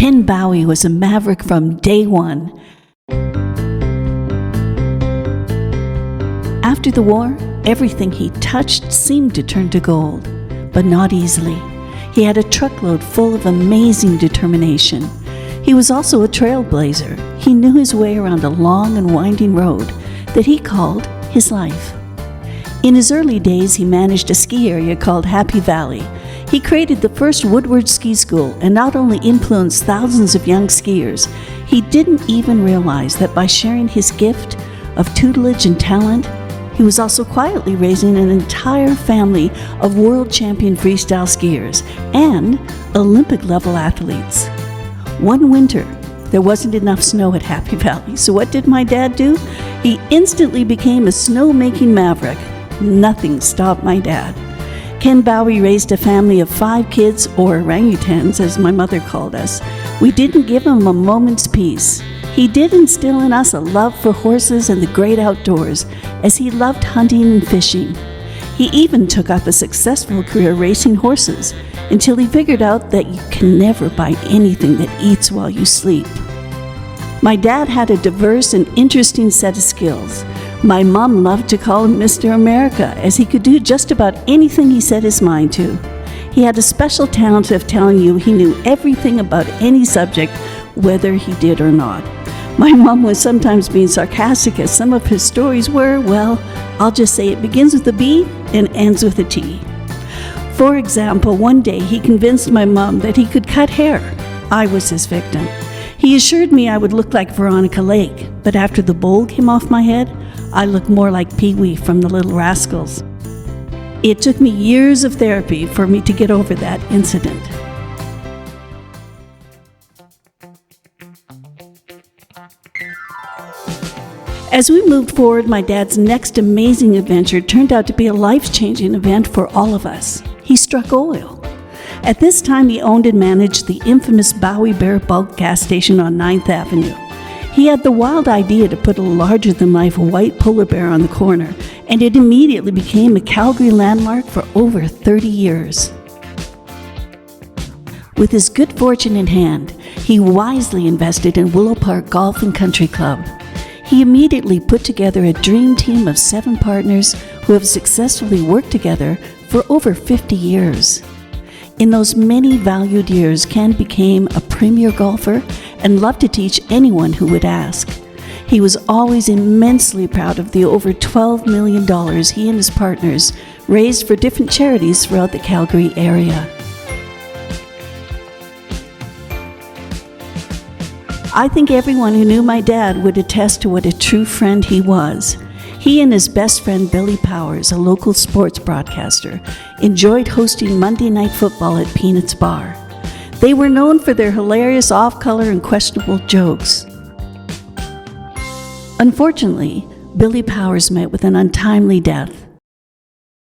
Ken Bowie was a maverick from day one. After the war, everything he touched seemed to turn to gold, but not easily. He had a truckload full of amazing determination. He was also a trailblazer. He knew his way around a long and winding road that he called his life. In his early days, he managed a ski area called Happy Valley. He created the first Woodward Ski School and not only influenced thousands of young skiers, he didn't even realize that by sharing his gift of tutelage and talent, he was also quietly raising an entire family of world champion freestyle skiers and Olympic-level athletes. One winter, there wasn't enough snow at Happy Valley, so what did my dad do? He instantly became a snow-making maverick. Nothing stopped my dad. Ken Bowie raised a family of 5 kids, or orangutans, as my mother called us. We didn't give him a moment's peace. He did instill in us a love for horses and the great outdoors, as he loved hunting and fishing. He even took up a successful career racing horses, until he figured out that you can never buy anything that eats while you sleep. My dad had a diverse and interesting set of skills. My mom loved to call him Mr. America, as he could do just about anything he set his mind to. He had a special talent of telling you he knew everything about any subject, whether he did or not. My mom was sometimes being sarcastic, as some of his stories were, well, I'll just say it begins with a B and ends with a T. For example, one day he convinced my mom that he could cut hair. I was his victim. He assured me I would look like Veronica Lake, but after the bowl came off my head, I looked more like Pee-wee from the Little Rascals. It took me years of therapy for me to get over that incident. As we moved forward, my dad's next amazing adventure turned out to be a life-changing event for all of us. He struck oil. At this time, he owned and managed the infamous Bowie Bear Bulk gas station on 9th Avenue. He had the wild idea to put a larger-than-life white polar bear on the corner, and it immediately became a Calgary landmark for over 30 years. With his good fortune in hand, he wisely invested in Willow Park Golf and Country Club. He immediately put together a dream team of 7 partners who have successfully worked together for over 50 years. In those many valued years, Ken became a premier golfer and loved to teach anyone who would ask. He was always immensely proud of the over $12 million he and his partners raised for different charities throughout the Calgary area. I think everyone who knew my dad would attest to what a true friend he was. He and his best friend Billy Powers, a local sports broadcaster, enjoyed hosting Monday Night Football at Peanuts Bar. They were known for their hilarious off-color and questionable jokes. Unfortunately, Billy Powers met with an untimely death.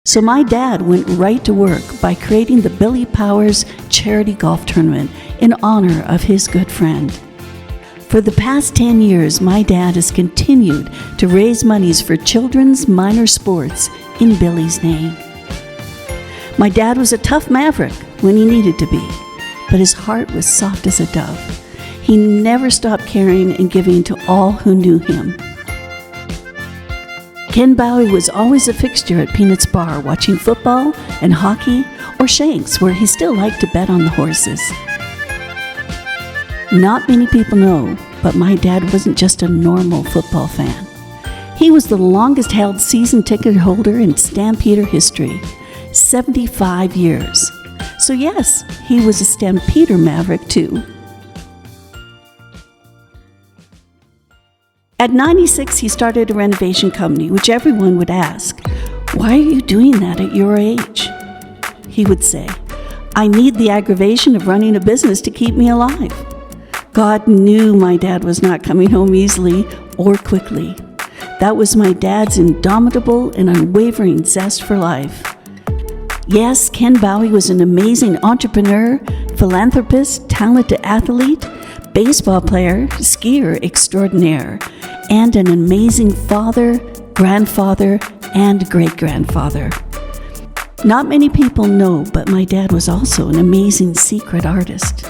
So my dad went right to work by creating the Billy Powers Charity Golf Tournament in honor of his good friend. For the past 10 years, my dad has continued to raise monies for children's minor sports in Billy's name. My dad was a tough maverick when he needed to be, but his heart was soft as a dove. He never stopped caring and giving to all who knew him. Ken Bowie was always a fixture at Peanuts Bar, watching football and hockey, or Shanks, where he still liked to bet on the horses. Not many people know, but my dad wasn't just a normal football fan. He was the longest-held season ticket holder in Stampeder history, 75 years. So yes, he was a Stampeder maverick too. At 96, he started a renovation company, which everyone would ask, "Why are you doing that at your age?" He would say, "I need the aggravation of running a business to keep me alive." God knew my dad was not coming home easily or quickly. That was my dad's indomitable and unwavering zest for life. Yes, Ken Bowie was an amazing entrepreneur, philanthropist, talented athlete, baseball player, skier extraordinaire, and an amazing father, grandfather, and great-grandfather. Not many people know, but my dad was also an amazing secret artist.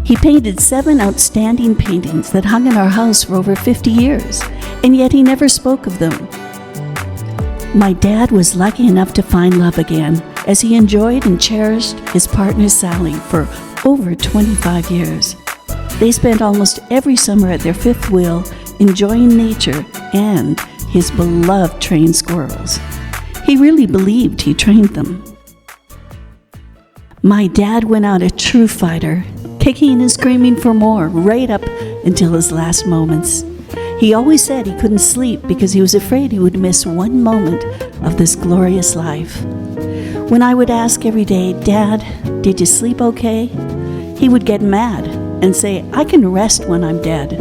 He painted 7 outstanding paintings that hung in our house for over 50 years, and yet he never spoke of them. My dad was lucky enough to find love again, as he enjoyed and cherished his partner Sally for over 25 years. They spent almost every summer at their fifth wheel, enjoying nature and his beloved trained squirrels. He really believed he trained them. My dad went out a true fighter, kicking and screaming for more right up until his last moments. He always said he couldn't sleep because he was afraid he would miss one moment of this glorious life. When I would ask every day, "Dad, did you sleep okay?" he would get mad and say, "I can rest when I'm dead."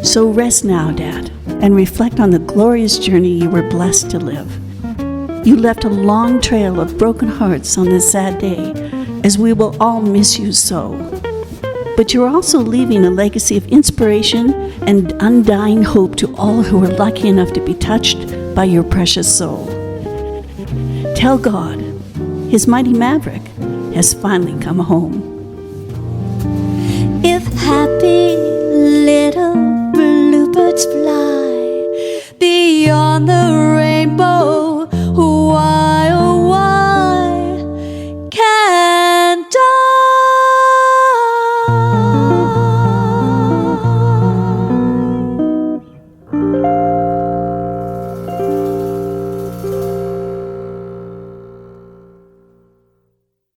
So rest now, Dad, and reflect on the glorious journey you were blessed to live. You left a long trail of broken hearts on this sad day, as we will all miss you so. But you're also leaving a legacy of inspiration and undying hope to all who are lucky enough to be touched by your precious soul. Tell God, his mighty maverick has finally come home. If happy little bluebirds fly beyond the